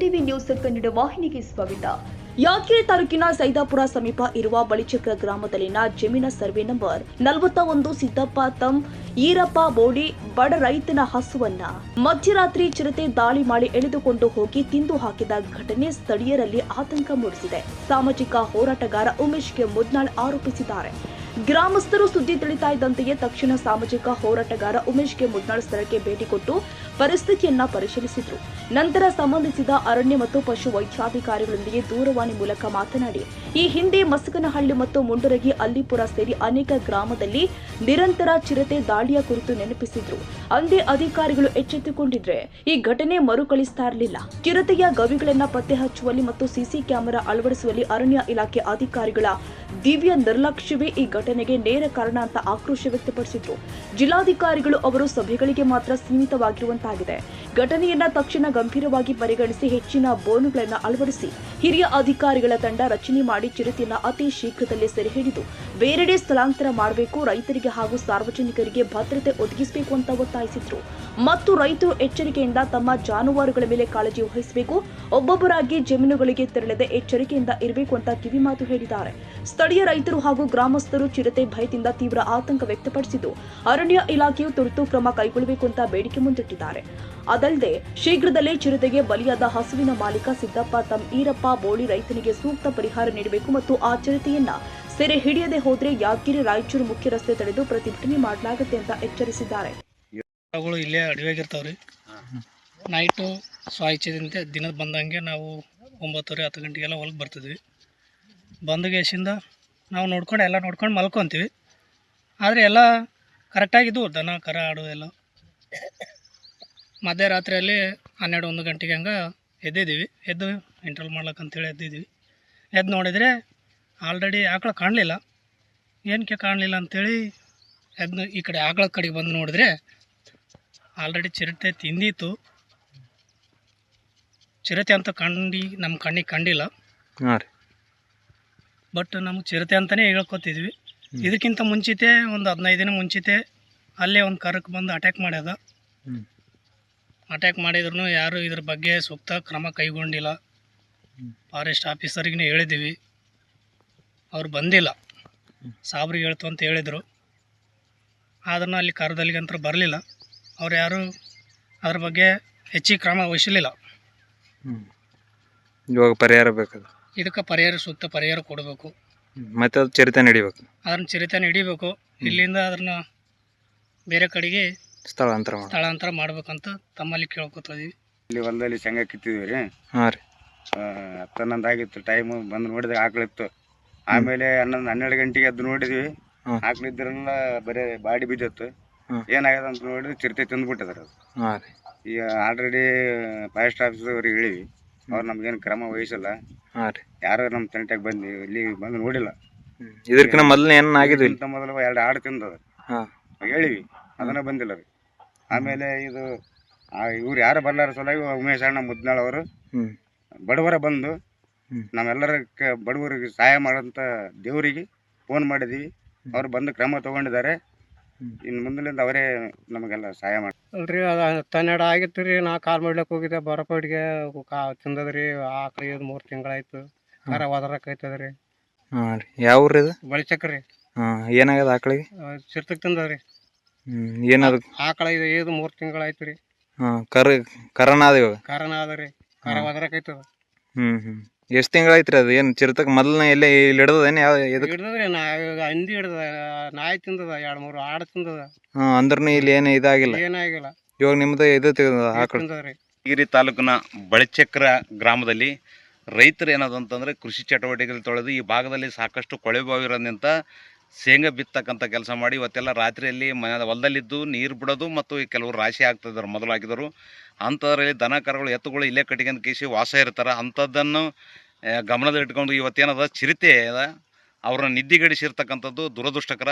TV news Kannada ವಾಹಿನಿಗೆ ಸ್ವಾಗತ. ಯಾದಗಿರಿ ತಾಲೂಕಿನ ಸೈದಾಪುರ ಸಮೀಪ ಇರುವ ಬಳಿಚಕ್ರ ಗ್ರಾಮದಲ್ಲಿನ ಜಮೀನ ಸರ್ವೆ ನಂಬರ್ 41 ಸಿದ್ದಪ್ಪ ತಂ ಈರಪ್ಪ ಬೋಡಿ ಬಡ ರೈತನ ಹಸುವನ್ನ ಮಧ್ಯರಾತ್ರಿ ಚಿರತೆ ದಾಳಿ ಮಾಡಿ ಎಳೆದುಕೊಂಡು ಹೋಗಿ ತಿಂದು ಹಾಕಿದ ಘಟನೆ ಸ್ಥಳೀಯರಲ್ಲಿ ಆತಂಕ ಮೂಡಿಸಿದೆ. ಸಾಮಾಜಿಕ ಹೋರಾಟಗಾರ ಉಮೇಶ್ಗೆ ಮುದ್ನಾಳ್ ಆರೋಪಿಸಿದ್ದಾರೆ. ಗ್ರಾಮಸ್ಥರು ಸುದ್ದಿ ತಿಳಿತಾ ಇದ್ದಂತೆಯೇ ತಕ್ಷಣ ಸಾಮಾಜಿಕ ಹೋರಾಟಗಾರ ಉಮೇಶ್ಗೆ ಮುದ್ನಾಳ್ ಸ್ಥಳಕ್ಕೆ ಭೇಟಿ ಕೊಟ್ಟು ಪರಿಸ್ಥಿತಿಯನ್ನ ಪರಿಶೀಲಿಸಿದ್ರು. ನಂತರ ಸಂಬಂಧಿಸಿದ ಅರಣ್ಯ ಮತ್ತು ಪಶು ವೈದ್ಯಾಧಿಕಾರಿಗಳೊಂದಿಗೆ ದೂರವಾಣಿ ಮೂಲಕ ಮಾತನಾಡಿ, ಈ ಹಿಂದೆ ಮಸಕನಹಳ್ಳಿ ಮತ್ತು ಮುಂಡರಗಿ ಅಲ್ಲಿಪುರ ಸೇರಿ ಅನೇಕ ಗ್ರಾಮದಲ್ಲಿ ನಿರಂತರ ಚಿರತೆ ದಾಳಿಯ ಕುರಿತು ನೆನಪಿಸಿದ್ರು. ಅಂದೇ ಅಧಿಕಾರಿಗಳು ಎಚ್ಚೆತ್ತುಕೊಂಡಿದ್ರೆ ಈ ಘಟನೆ ಮರುಕಳಿಸ್ತಾ ಇರಲಿಲ್ಲ. ಚಿರತೆಯ ಗವಿಗಳನ್ನ ಪತ್ತೆ ಹಚ್ಚುವಲ್ಲಿ ಮತ್ತು ಸಿಸಿ ಕ್ಯಾಮೆರಾ ಅಳವಡಿಸುವಲ್ಲಿ ಅರಣ್ಯ ಇಲಾಖೆ ಅಧಿಕಾರಿಗಳ ದಿವ್ಯ ನಿರ್ಲಕ್ಷ್ಯವೇ ಈ ಘಟನೆಗೆ ನೇರ ಕಾರಣ ಅಂತ ಆಕ್ರೋಶ ವ್ಯಕ್ತಪಡಿಸಿದ್ರು. ಜಿಲ್ಲಾಧಿಕಾರಿಗಳು ಅವರು ಸಭೆಗಳಿಗೆ ಮಾತ್ರ ಸೀಮಿತವಾಗಿರುವಂತಾಗಿದೆ. ಘಟನೆಯನ್ನ ತಕ್ಷಣ ಗಂಭೀರವಾಗಿ ಪರಿಗಣಿಸಿ ಹೆಚ್ಚಿನ ಬೋನುಗಳನ್ನು ಅಳವಡಿಸಿ ಹಿರಿಯ ಅಧಿಕಾರಿಗಳ ತಂಡ ರಚನೆ ಮಾಡಿ ಚಿರತೆಯನ್ನ ಅತಿ ಶೀಘ್ರದಲ್ಲೇ ಸೆರೆ ಹಿಡಿದು ಬೇರೆಡೆ ಸ್ಥಳಾಂತರ ಮಾಡಬೇಕು, ರೈತರಿಗೆ ಹಾಗೂ ಸಾರ್ವಜನಿಕರಿಗೆ ಭದ್ರತೆ ಒದಗಿಸಬೇಕು ಅಂತ ಒತ್ತಾಯಿಸಿದ್ರು. ಮತ್ತು ರೈತರು ಎಚ್ಚರಿಕೆಯಿಂದ ತಮ್ಮ ಜಾನುವಾರುಗಳ ಮೇಲೆ ಕಾಳಜಿ ವಹಿಸಬೇಕು, ಒಬ್ಬೊಬ್ಬರಾಗಿ ಜಮೀನುಗಳಿಗೆ ತೆರಳದೆ ಎಚ್ಚರಿಕೆಯಿಂದ ಇರಬೇಕು ಅಂತ ಕಿವಿಮಾತು ಹೇಳಿದ್ದಾರೆ. ಸ್ಥಳೀಯ ರೈತರು ಹಾಗೂ ಗ್ರಾಮಸ್ಥರು ಚಿರತೆ ಭಯದಿಂದ ತೀವ್ರ ಆತಂಕ ವ್ಯಕ್ತಪಡಿಸಿದ್ದು, ಅರಣ್ಯ ಇಲಾಖೆಯು ತುರ್ತು ಕ್ರಮ ಕೈಗೊಳ್ಳಬೇಕು ಅಂತ ಬೇಡಿಕೆ ಮುಂದಿಟ್ಟಿದ್ದಾರೆ. ಅದಲ್ಲದೆ ಶೀಘ್ರದಲ್ಲೇ ಚಿರತೆಗೆ ಬಲಿಯಾದ ಹಸುವಿನ ಮಾಲೀಕ ಸಿದ್ದಪ್ಪ ತಂ ಈರಪ್ಪ ಬೋಳಿ ರೈತನಿಗೆ ಸೂಕ್ತ ಪರಿಹಾರ ನೀಡಬೇಕು ಮತ್ತು ಆ ಚಿರತೆಯನ್ನ ಸೆರೆ ಹಿಡಿಯದೆ ಹೋದ್ರೆ ಯಾದಗಿರಿ ರಾಯಚೂರು ಮುಖ್ಯ ರಸ್ತೆ ತಡೆದು ಪ್ರತಿಭಟನೆ ಮಾಡಲಾಗುತ್ತೆ ಅಂತ ಎಚ್ಚರಿಸಿದ್ದಾರೆ. ಇಲ್ಲೇ ಅಡವಿಯಾಗಿರ್ತಾವ್ರಿ. ನೈಟು ಸ್ವಾಯಿಚ್ಛೆದಂತೆ ದಿನದ ಬಂದಂಗೆ ನಾವು 9:30 10 ಗಂಟೆಗೆಲ್ಲ ಹೊಲಕ್ಕೆ ಬರ್ತಿದ್ವಿ. ಬಂದ ಗ್ಯಾಸಿಂದ ನಾವು ಎಲ್ಲ ನೋಡ್ಕೊಂಡು ಮಲ್ಕೊತೀವಿ. ಆದರೆ ಎಲ್ಲ ಕರೆಕ್ಟಾಗಿದ್ದು ದನ ಕರ ಆಡು ಎಲ್ಲ. ಮಧ್ಯರಾತ್ರಿಯಲ್ಲಿ 12-1 ಗಂಟೆಗೆ ಹಂಗೆ ಎದ್ದು ಇಂಟರ್ವಲ್ ಮಾಡ್ಲಕ್ಕಂತೇಳಿ ಎದ್ದಿದ್ವಿ. ಎದ್ದು ನೋಡಿದರೆ ಆಲ್ರೆಡಿ ಆಕಳ ಕಾಣಲಿಲ್ಲ. ಏನಕ್ಕೆ ಕಾಣಲಿಲ್ಲ ಅಂಥೇಳಿ ಎದ್ದು ಈ ಕಡೆ ಆಕಳ ಕಡೆಗೆ ಬಂದು ನೋಡಿದ್ರೆ ಆಲ್ರೆಡಿ ಚಿರತೆ ತಿಂದಿತ್ತು. ಚಿರತೆ ಅಂತ ನಮ್ಮ ಕಣ್ಣಿಗೆ ಕಂಡಿಲ್ಲ. ಬಟ್ ನಮ್ಗೆ ಚಿರತೆ ಅಂತಲೇ ಹೇಳ್ಕೊತಿದ್ವಿ. ಇದಕ್ಕಿಂತ ಮುಂಚಿತೆ ಒಂದು 15 ದಿನ ಮುಂಚಿತೆ ಅಲ್ಲೇ ಒಂದು ಕರಕ್ಕೆ ಬಂದು ಅಟ್ಯಾಕ್ ಮಾಡ್ಯದ. ಅಟ್ಯಾಕ್ ಮಾಡಿದ್ರು ಯಾರು ಇದ್ರ ಬಗ್ಗೆ ಸೂಕ್ತ ಕ್ರಮ ಕೈಗೊಂಡಿಲ್ಲ. ಫಾರೆಸ್ಟ್ ಆಫೀಸರಿಗೆ ಹೇಳಿದ್ದೀವಿ, ಅವ್ರು ಬಂದಿಲ್ಲ. ಸಾಬ್ರಿಗೆ ಹೇಳ್ತು ಅಂತ ಹೇಳಿದರು, ಆದ್ರೂ ಅಲ್ಲಿ ಕರದಲ್ಲಿಗಂತೂ ಬರಲಿಲ್ಲ. ಅವ್ರು ಯಾರು ಅದ್ರ ಬಗ್ಗೆ ಹೆಚ್ಚಿಗೆ ಕ್ರಮ ವಹಿಸಲಿಲ್ಲ. ಇವಾಗ ಪರಿಹಾರ ಬೇಕದು. ಇದಕ್ಕೆ ಪರಿಹಾರ ಸೂಕ್ತ ಪರಿಹಾರ ಕೊಡಬೇಕು. ಮತ್ತೆ ಅದು ಚಿರತೆ ನಡಿಬೇಕು. ಅದನ್ನ ಚಿರತೆ ಹಿಡಿಬೇಕು. ಇಲ್ಲಿಂದ ಅದನ್ನ ಬೇರೆ ಕಡೆಗೆ ಸ್ಥಳಾಂತರ ಮಾಡ್ಬೇಕಂತ ತಮ್ಮಲ್ಲಿ ಕೇಳ್ಕೊತಿದ್ವಿ. ಇಲ್ಲಿ ಹೊಲದಲ್ಲಿ ಶೇಂಗಾ ಕಿತ್ತಿದ್ವಿ ರೀ. ಹಾಂ ರೀ. 10 ಆಗಿತ್ತು ಟೈಮು. ಬಂದು ನೋಡಿದ್ರೆ ಆಕಳಿತ್ತು. ಆಮೇಲೆ 11-12 ಗಂಟೆಗೆ ಎದ್ದು ನೋಡಿದ್ವಿ, ಆಕಳಿದ್ರೆಲ್ಲ ಬರೀ ಬಾಡಿ ಬಿದ್ದಿತ್ತು. ಏನಾಗ್ಯದ ಅಂತ ನೋಡಿದ್ರೆ ಚಿರತೆ ತಿಂದ್ಬಿಟ್ಟಿದಾರೆ ಅದು. ಈಗ ಆಲ್ರೆಡಿ ಫಾರೆಸ್ಟ್ ಆಫೀಸ್ ಅವ್ರಿಗೆ ಹೇಳಿವಿ, ಅವ್ರು ನಮ್ಗೇನು ಕ್ರಮ ವಹಿಸಲ್ಲ. ಯಾರು ನಮ್ಮ ತಂಟೆಗೆ ಬಂದು ಇಲ್ಲಿ ಬಂದು ನೋಡಿಲ್ಲ. ಇದಕ್ಕಿಂತ ಮೊದಲು ಏನು ಆಗಿದ್ವಿ? ಇಂಥ ಮೊದಲು 2 ಆಡು ತಿಂದದ ಹೇಳಿವಿ, ಅದನ್ನ ಬಂದಿಲ್ಲ ರೀ. ಆಮೇಲೆ ಇದು ಇವ್ರು ಯಾರು ಬರ್ಲಾರ ಸಲುವಾಗಿ ಉಮೇಶ್ ಅಣ್ಣ ಮುದ್ನಾಳ್ ಅವರು ಬಡವರ ಬಂದು ನಾವೆಲ್ಲರ ಬಡವರಿಗೆ ಸಹಾಯ ಮಾಡೋಂಥ ದೇವರಿಗೆ ಫೋನ್ ಮಾಡಿದ್ದೀವಿ. ಅವ್ರು ಬಂದು ಕ್ರಮ ತೊಗೊಂಡಿದ್ದಾರೆ. ಇನ್ನು ಮುಂದಿನಿಂದ ಅವರೇ ನಮಗೆಲ್ಲ ಸಹಾಯ ಮಾಡಿ ಅಲ್ರಿ. ಅದು 12 ಆಗಿತ್ತು ರೀ. ನಾ ಕಾಲ್ ಮಾಡ್ಲಿಕ್ಕೆ ಹೋಗಿದ್ದೆ. ಬರಪಡಿಗೆ ತಿಂದದ್ರಿ. ಆಕಳ 3 ತಿಂಗಳಾಯ್ತು. ಕರ ಒದರಕೈತದ್ರಿ. ಹಾಂ ರೀ. ಯಾವ ಊರು ಇದು? ಬಳಿಚಕ್ರಿ. ಏನಾಗ್ಯದ ಆಕಳಿಗೆ? ಚಿರ್ತಕ್ಕೆ ತಿಂದದ್ರಿ. ಏನದು ಆಕಳ ಇದು 3 ತಿಂಗಳಾಯ್ತು ರೀ. ಕರನ ಅದ ಇವಾಗ? ಕರನ ಅದ ರೀ. ಕರ ಒದರಕೈತದ. ಎಷ್ಟು ತಿಂಗಳಾಯ್ತು ರೀ ಅದು? ಏನು ಚಿರತಕ್ಕೆ ಮೊದಲನೇ ಎಲ್ಲೇ ಇಲ್ಲಿ ಹಿಡ್ದದೇನು? ಯಾವ ಹಿಡ್ದದ್ರಿ. ಹಂದಿ ಹಿಡ್ದ, ನಾಯಿ ತಿಂದದ, 2-3 ಆಡು ತಿಂದದ. ಅಂದ್ರೂ ಇಲ್ಲಿ ಏನು ಇದಾಗಿಲ್ಲ? ಏನಾಗಿಲ್ಲ. ಇವಾಗ ನಿಮ್ದು ಇದು ಆಕಳ ಯಾದಗಿರಿ ತಾಲೂಕಿನ ಬಳಿಚಕ್ರ ಗ್ರಾಮದಲ್ಲಿ ರೈತರು ಏನದಂತಂದರೆ ಕೃಷಿ ಚಟುವಟಿಕೆಗಳು ತೊಳೆದು ಈ ಭಾಗದಲ್ಲಿ ಸಾಕಷ್ಟು ಕೊಳೆಬಾವಿ ಇರೋದ್ರಿಂದ ಶೇಂಗಾ ಬಿತ್ತಕ್ಕಂಥ ಕೆಲಸ ಮಾಡಿ ಇವತ್ತೆಲ್ಲ ರಾತ್ರಿಯಲ್ಲಿ ಹೊಲದಲ್ಲಿದ್ದು ನೀರು ಬಿಡೋದು ಮತ್ತು ಕೆಲವರು ರಾಶಿ ಆಗ್ತಿದ್ದಾರೆ, ಮೊದಲು ಹಾಕಿದರು. ಅಂಥದ್ರಲ್ಲಿ ದನ ಕರುಗಳು ಎತ್ತುಗಳು ಇಲ್ಲೇ ಕಟ್ಟಿಗೆಂದು ಕೇಸಿ ವಾಸ ಇರ್ತಾರೆ. ಅಂಥದ್ದನ್ನು ಗಮನದಲ್ಲಿಟ್ಕೊಂಡು ಇವತ್ತೇನದ ಚಿರತೆ ಅವ್ರನ್ನ ನಿದ್ದಿಗಡಿಸಿರ್ತಕ್ಕಂಥದ್ದು ದುರದೃಷ್ಟಕರ.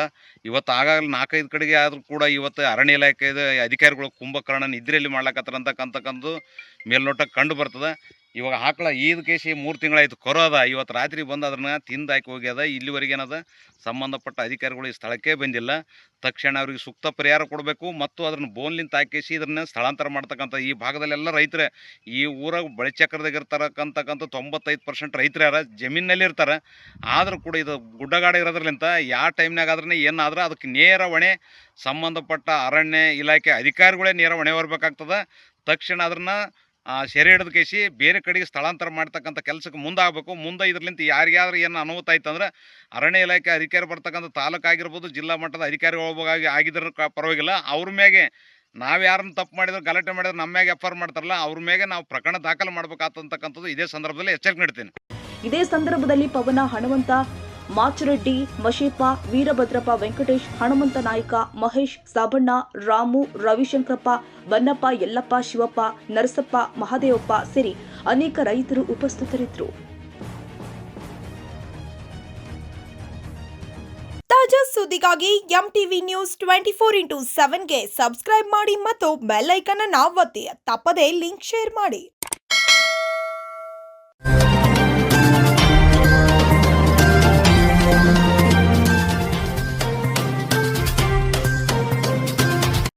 ಇವತ್ತು ಆಗಾಗಲೇ 4-5 ಕಡೆಗೆ ಆದರೂ ಕೂಡ ಇವತ್ತು ಅರಣ್ಯ ಇಲಾಖೆಯ ಅಧಿಕಾರಿಗಳು ಕುಂಭಕರ್ಣ ನಿದ್ರೆಯಲ್ಲಿ ಮಾಡ್ಲಕತ್ತಾರ ಅಂತಕ್ಕಂಥದ್ದು ಮೇಲ್ನೋಟಕ್ಕೆ ಕಂಡು ಬರ್ತದೆ. ಇವಾಗ ಆಕಳ ಈದ್ ಕೇಸಿ 3 ತಿಂಗಳಾಯ್ತು ಕರೋದ, ಇವತ್ತು ರಾತ್ರಿ ಬಂದು ಅದನ್ನ ತಿಂದು ಹಾಕಿ ಹೋಗ್ಯದ. ಇಲ್ಲಿವರೆಗೆ ಏನದ ಸಂಬಂಧಪಟ್ಟ ಅಧಿಕಾರಿಗಳು ಈ ಸ್ಥಳಕ್ಕೆ ಬಂದಿಲ್ಲ. ತಕ್ಷಣ ಅವ್ರಿಗೆ ಸೂಕ್ತ ಪರಿಹಾರ ಕೊಡಬೇಕು ಮತ್ತು ಅದನ್ನು ಬೋನ್ಲಿಂತ ಹಾಕಿಸಿ ಇದನ್ನ ಸ್ಥಳಾಂತರ ಮಾಡ್ತಕ್ಕಂಥ ಈ ಭಾಗದಲ್ಲೆಲ್ಲ ರೈತರೇ. ಈ ಊರಾಗ ಬಳಿಚಕ್ರದಾಗ ಇರ್ತಕ್ಕಂಥ 95% ರೈತರು ಯಾರ ಜಮೀನಲ್ಲಿ ಇರ್ತಾರೆ. ಆದರೂ ಕೂಡ ಇದು ಗುಡ್ಡಗಾಡ ಇರೋದ್ರಲಿಂತ ಯಾವ ಟೈಮ್ನಾಗ ಆದ್ರೆ ಏನಾದ್ರೆ ಅದಕ್ಕೆ ನೇರ ಹೊಣೆ ಸಂಬಂಧಪಟ್ಟ ಅರಣ್ಯ ಇಲಾಖೆ ಅಧಿಕಾರಿಗಳೇ ನೇರ ಹೊಣೆ ಹೊರಬೇಕಾಗ್ತದೆ. ತಕ್ಷಣ ಅದನ್ನ ಸೆರೆ ಹಿಡಿದು ಕೇಸಿ ಬೇರೆ ಕಡೆಗೆ ಸ್ಥಳಾಂತರ ಮಾಡ್ತಕ್ಕಂಥ ಕೆಲಸಕ್ಕೆ ಮುಂದಾಗಬೇಕು. ಮುಂದೆ ಇದರಿಂದ ಯಾರಿಗಾದ್ರೂ ಏನು ಅನಾಹುತ ಆಯ್ತು ಅಂದ್ರೆ ಅರಣ್ಯ ಇಲಾಖೆ ಅಧಿಕಾರಿ ಬರ್ತಕ್ಕಂಥ ತಾಲೂಕು ಆಗಿರ್ಬೋದು, ಜಿಲ್ಲಾ ಮಟ್ಟದ ಅಧಿಕಾರಿಗಳು ಆಗಿದ್ರ ಪರವಾಗಿಲ್ಲ. ಅವ್ರ ಮ್ಯಾಗೆ ನಾವು ಯಾರನ್ನ ತಪ್ಪು ಮಾಡಿದ್ರೆ ಗಲಾಟೆ ಮಾಡಿದ್ರೆ ನಮ್ಮ ಮ್ಯಾಗೆ ಎಫ್.ಐ.ಆರ್ ಮಾಡ್ತಾರಲ್ಲ, ಅವ್ರ ಮ್ಯಾಗೆ ನಾವು ಪ್ರಕರಣ ದಾಖಲು ಮಾಡ್ಬೇಕಾಗ್ತಕ್ಕಂಥದ್ದು ಇದೇ ಸಂದರ್ಭದಲ್ಲಿ ಎಚ್ಚರಿಕೆ ನೀಡ್ತೀನಿ. ಇದೇ ಸಂದರ್ಭದಲ್ಲಿ ಪವನ, ಹನುಮಂತ, ಮಾಚರೆಡ್ಡಿ, ಮಶೇಪ, ವೀರಭದ್ರಪ್ಪ, ವೆಂಕಟೇಶ್, ಹನುಮಂತ ನಾಯ್ಕ, ಮಹೇಶ್, ಸಾಬಣ್ಣ, ರಾಮು, ರವಿಶಂಕರಪ್ಪ, ಬನ್ನಪ್ಪ, ಯಲ್ಲಪ್ಪ, ಶಿವಪ್ಪ, ನರಸಪ್ಪ, ಮಹಾದೇವಪ್ಪ ಸೇರಿ ಅನೇಕ ರೈತರು ಉಪಸ್ಥಿತರಿದ್ದರು. ತಾಜಾ ಸುದ್ದಿಗಾಗಿ ಎಂಟಿವಿ ನ್ಯೂಸ್ 24x7ಗೆ ಸಬ್ಸ್ಕ್ರೈಬ್ ಮಾಡಿ ಮತ್ತು ಬೆಲ್ ಐಕಾನ್ ಅನ್ನು ಒತ್ತಿ. ತಪ್ಪದೇ ಲಿಂಕ್ ಶೇರ್ ಮಾಡಿ.